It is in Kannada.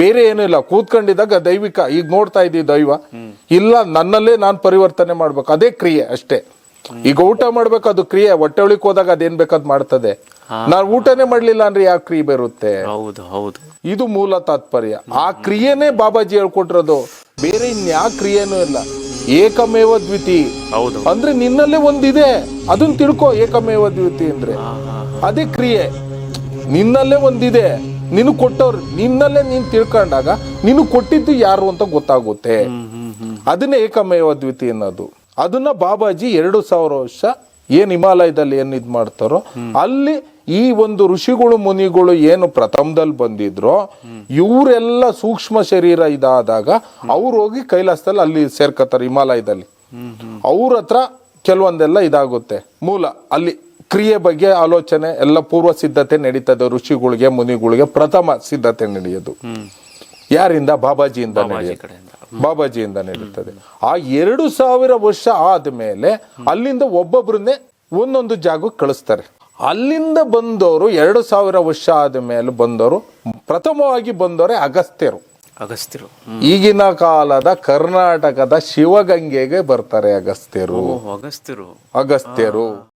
ಬೇರೆ ಏನೂ ಇಲ್ಲ. ಕೂತ್ಕೊಂಡಿದ್ದಾಗ ದೈವಿಕ, ಈಗ ನೋಡ್ತಾ ಇದ್ದೀವಿ ದೈವ ಇಲ್ಲ, ನನ್ನಲ್ಲೇ ನಾನು ಪರಿವರ್ತನೆ ಮಾಡ್ಬೇಕು, ಅದೇ ಕ್ರಿಯೆ ಅಷ್ಟೇ. ಈಗ ಊಟ ಮಾಡ್ಬೇಕು, ಅದು ಕ್ರಿಯೆ. ಹೊಟ್ಟೆ ಒಳಕ್ ಹೋದಾಗ ಅದೇನ್ ಬೇಕಾದ್ ಮಾಡ್ತದೆ. ನಾನು ಊಟನೇ ಮಾಡ್ಲಿಲ್ಲ ಅಂದ್ರೆ ಯಾವ ಕ್ರಿಯೆ ಬರುತ್ತೆ? ಹೌದು ಹೌದು, ಇದು ಮೂಲ ತಾತ್ಪರ್ಯ. ಆ ಕ್ರಿಯೆನೇ ಬಾಬಾಜಿ ಹೇಳ್ಕೊಟ್ಟಿರೋದು, ಬೇರೆ ಇನ್ಯಾ ಕ್ರಿಯೆನೂ ಇಲ್ಲ. ಏಕಮೇವ ದ್ವಿತಿ ಅಂದ್ರೆ ನಿನ್ನಲ್ಲೇ ಒಂದಿದೆ, ಅದನ್ನ ತಿಳ್ಕೊ. ಏಕಮೇವ ದ್ವಿತಿ ಅಂದ್ರೆ ಅದೇ ಕ್ರಿಯೆ. ನಿನ್ನಲ್ಲೇ ಒಂದಿದೆ, ನೀನು ಕೊಟ್ಟವ್ರು, ನಿನ್ನಲ್ಲೇ ನೀನ್ ತಿಳ್ಕೊಂಡಾಗ ನೀನು ಕೊಟ್ಟಿದ್ದು ಯಾರು ಅಂತ ಗೊತ್ತಾಗುತ್ತೆ. ಅದನ್ನೇ ಏಕಮೇವ ದ್ವಿತಿ ಅನ್ನೋದು. ಅದನ್ನ ಬಾಬಾಜಿ 2000 ವರ್ಷ ಏನ್ ಹಿಮಾಲಯದಲ್ಲಿ ಏನ್ ಇದ್ ಮಾಡ್ತಾರೋ, ಅಲ್ಲಿ ಈ ಒಂದು ಋಷಿಗಳು ಮುನಿಗಳು ಏನು ಪ್ರಥಮದಲ್ಲಿ ಬಂದಿದ್ರೋ, ಇವರೆಲ್ಲ ಸೂಕ್ಷ್ಮ ಶರೀರ ಇದಾದಾಗ ಅವ್ರು ಹೋಗಿ ಕೈಲಾಸದಲ್ಲಿ ಅಲ್ಲಿ ಸೇರ್ಕತ್ತಾರೆ. ಹಿಮಾಲಯದಲ್ಲಿ ಅವ್ರ ಹತ್ರ ಕೆಲವೊಂದೆಲ್ಲ ಇದಾಗುತ್ತೆ. ಮೂಲ ಅಲ್ಲಿ ಕ್ರಿಯೆ ಬಗ್ಗೆ ಆಲೋಚನೆ ಎಲ್ಲ ಪೂರ್ವ ಸಿದ್ಧತೆ ನಡೀತದೆ. ಋಷಿಗಳಿಗೆ ಮುನಿಗಳಿಗೆ ಪ್ರಥಮ ಸಿದ್ಧತೆ ನಡೆಯೋದು ಯಾರಿಂದ? ಬಾಬಾಜಿಯಿಂದ ನಡೆಯುತ್ತೆ. ಬಾಬಾಜಿಯಿಂದ ನಡೀತದೆ. ಆ 2000 ವರ್ಷ ಆದ್ಮೇಲೆ ಅಲ್ಲಿಂದ ಒಬ್ಬೊಬ್ರನ್ನೇ ಒಂದೊಂದು ಜಾಗಕ್ಕೆ ಕಳಿಸ್ತಾರೆ. ಅಲ್ಲಿಂದ ಬಂದವರು 2000 ವರ್ಷ ಆದ್ಮೇಲೆ ಬಂದವರು, ಪ್ರಥಮವಾಗಿ ಬಂದವರೇ ಅಗಸ್ತ್ಯರು. ಈಗಿನ ಕಾಲದ ಕರ್ನಾಟಕದ ಶಿವಗಂಗೆಗೆ ಬರ್ತಾರೆ ಅಗಸ್ತ್ಯರು.